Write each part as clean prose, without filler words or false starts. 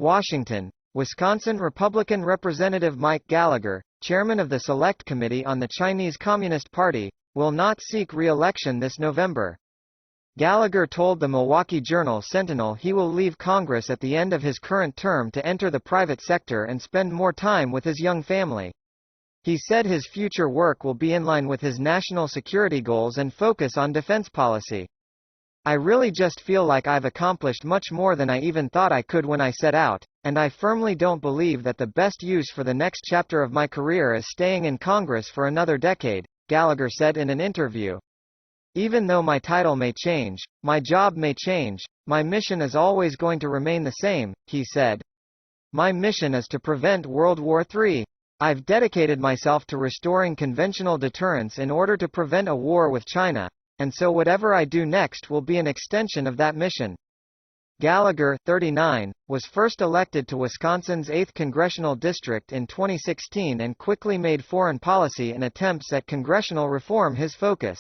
Washington, Wisconsin Republican Representative Mike Gallagher, chairman of the Select Committee on the Chinese Communist Party, will not seek re-election this November. Gallagher told the Milwaukee Journal-Sentinel he will leave Congress at the end of his current term to enter the private sector and spend more time with his young family. He said his future work will be in line with his national security goals and focus on defense policy. "I really just feel like I've accomplished much more than I even thought I could when I set out, and I firmly don't believe that the best use for the next chapter of my career is staying in Congress for another decade," Gallagher said in an interview. "Even though my title may change, my job may change, my mission is always going to remain the same," he said. "My mission is to prevent World War III. I've dedicated myself to restoring conventional deterrence in order to prevent a war with China, and so whatever I do next will be an extension of that mission." Gallagher, 39, was first elected to Wisconsin's 8th congressional district in 2016 and quickly made foreign policy and attempts at congressional reform his focus.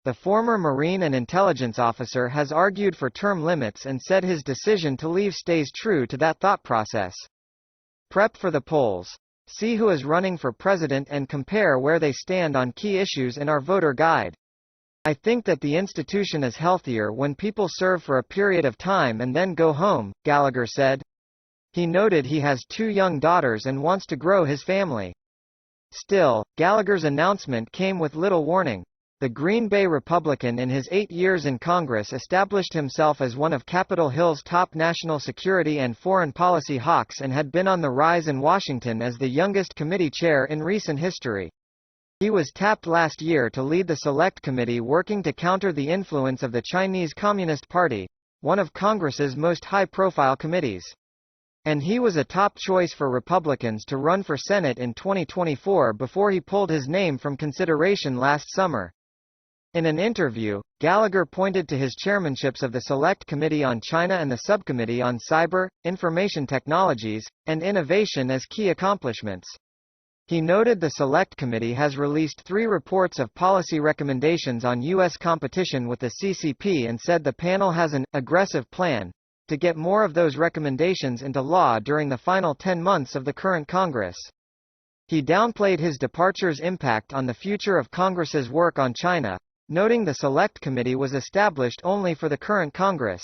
The former Marine and intelligence officer has argued for term limits and said his decision to leave stays true to that thought process. Prep for the polls. See who is running for president and compare where they stand on key issues in our voter guide. "I think that the institution is healthier when people serve for a period of time and then go home," Gallagher said. He noted he has 2 young daughters and wants to grow his family. Still, Gallagher's announcement came with little warning. The Green Bay Republican in his 8 years in Congress established himself as one of Capitol Hill's top national security and foreign policy hawks and had been on the rise in Washington as the youngest committee chair in recent history. He was tapped last year to lead the Select Committee working to counter the influence of the Chinese Communist Party, one of Congress's most high-profile committees. And he was a top choice for Republicans to run for Senate in 2024 before he pulled his name from consideration last summer. In an interview, Gallagher pointed to his chairmanships of the Select Committee on China and the Subcommittee on Cyber, Information Technologies, and Innovation as key accomplishments. He noted the Select Committee has released 3 reports of policy recommendations on U.S. competition with the CCP and said the panel has an aggressive plan to get more of those recommendations into law during the final 10 months of the current Congress. He downplayed his departure's impact on the future of Congress's work on China, noting the Select Committee was established only for the current Congress.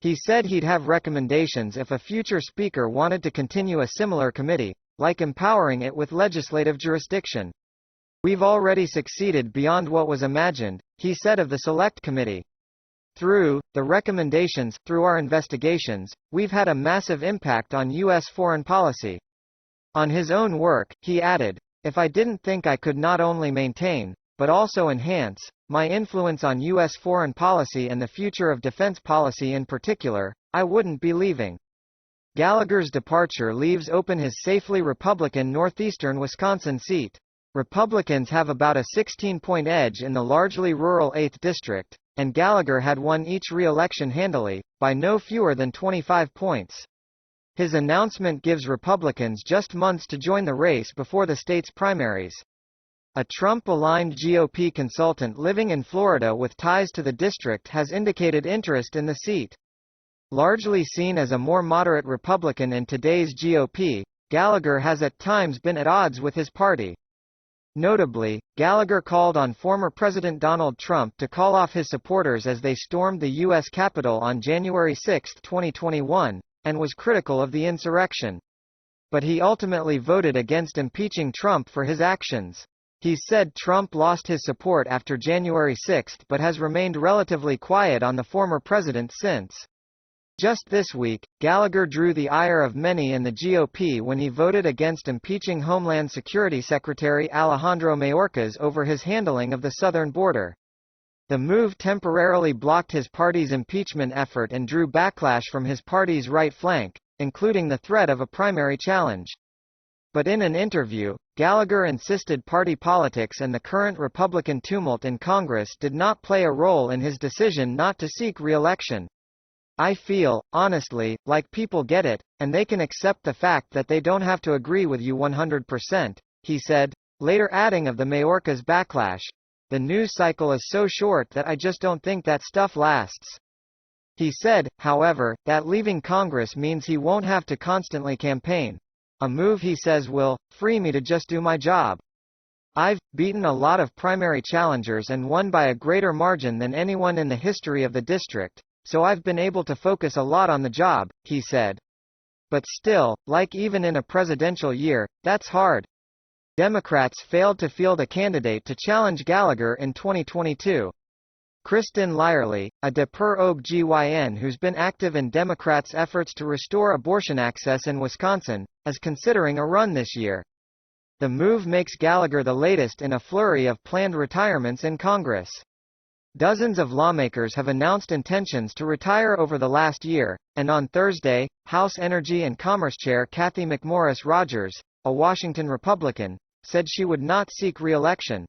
He said he'd have recommendations if a future speaker wanted to continue a similar committee, like empowering it with legislative jurisdiction. "We've already succeeded beyond what was imagined," he said of the Select Committee. Through our investigations, we've had a massive impact on U.S. foreign policy." On his own work, he added, "If I didn't think I could not only maintain, but also enhance, my influence on U.S. foreign policy and the future of defense policy in particular, I wouldn't be leaving." Gallagher's departure leaves open his safely Republican northeastern Wisconsin seat. Republicans have about a 16-point edge in the largely rural 8th district, and Gallagher had won each re-election handily, by no fewer than 25 points. His announcement gives Republicans just months to join the race before the state's primaries. A Trump-aligned GOP consultant living in Florida with ties to the district has indicated interest in the seat. Largely seen as a more moderate Republican in today's GOP, Gallagher has at times been at odds with his party. Notably, Gallagher called on former President Donald Trump to call off his supporters as they stormed the U.S. Capitol on January 6, 2021, and was critical of the insurrection. But he ultimately voted against impeaching Trump for his actions. He said Trump lost his support after January 6 but has remained relatively quiet on the former president since. Just this week, Gallagher drew the ire of many in the GOP when he voted against impeaching Homeland Security Secretary Alejandro Mayorkas over his handling of the southern border. The move temporarily blocked his party's impeachment effort and drew backlash from his party's right flank, including the threat of a primary challenge. But in an interview, Gallagher insisted party politics and the current Republican tumult in Congress did not play a role in his decision not to seek re-election. "I feel, honestly, like people get it, and they can accept the fact that they don't have to agree with you 100%, he said, later adding of the Mayorkas backlash, "The news cycle is so short that I just don't think that stuff lasts." He said, however, that leaving Congress means he won't have to constantly campaign. A move he says will free me to just do my job. I've beaten a lot of primary challengers and won by a greater margin than anyone in the history of the district, so I've been able to focus a lot on the job, he said. But still, like even in a presidential year, that's hard. Democrats failed to field a candidate to challenge Gallagher in 2022. Kristen Lyerly, a de Per OG-GYN who's been active in Democrats' efforts to restore abortion access in Wisconsin, is considering a run this year. The move makes Gallagher the latest in a flurry of planned retirements in Congress. Dozens of lawmakers have announced intentions to retire over the last year, and on Thursday, House Energy and Commerce Chair Cathy McMorris Rodgers, a Washington Republican, said she would not seek re-election.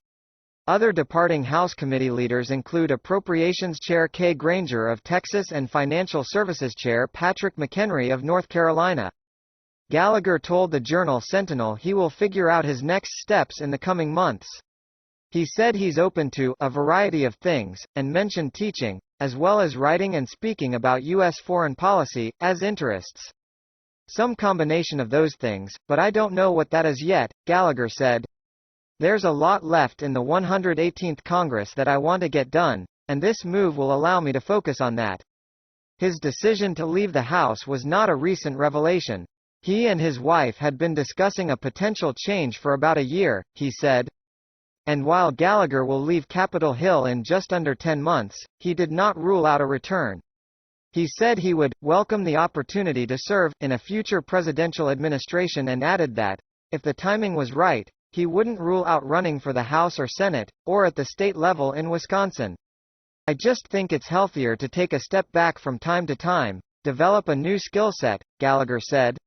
Other departing House committee leaders include Appropriations Chair Kay Granger of Texas and Financial Services Chair Patrick McHenry of North Carolina. Gallagher told the Journal Sentinel he will figure out his next steps in the coming months. He said he's open to a variety of things, and mentioned teaching, as well as writing and speaking about U.S. foreign policy, as interests. Some combination of those things, but I don't know what that is yet, Gallagher said. There's a lot left in the 118th Congress that I want to get done, and this move will allow me to focus on that. His decision to leave the House was not a recent revelation. He and his wife had been discussing a potential change for about a year, he said. And while Gallagher will leave Capitol Hill in just under 10 months, he did not rule out a return. He said he would welcome the opportunity to serve in a future presidential administration and added that, if the timing was right, he wouldn't rule out running for the House or Senate, or at the state level in Wisconsin. I just think it's healthier to take a step back from time to time, develop a new skill set, Gallagher said.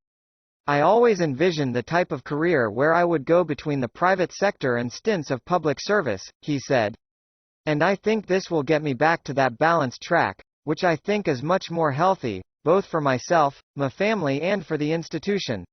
I always envisioned the type of career where I would go between the private sector and stints of public service, he said. And I think this will get me back to that balanced track, which I think is much more healthy, both for myself, my family and for the institution.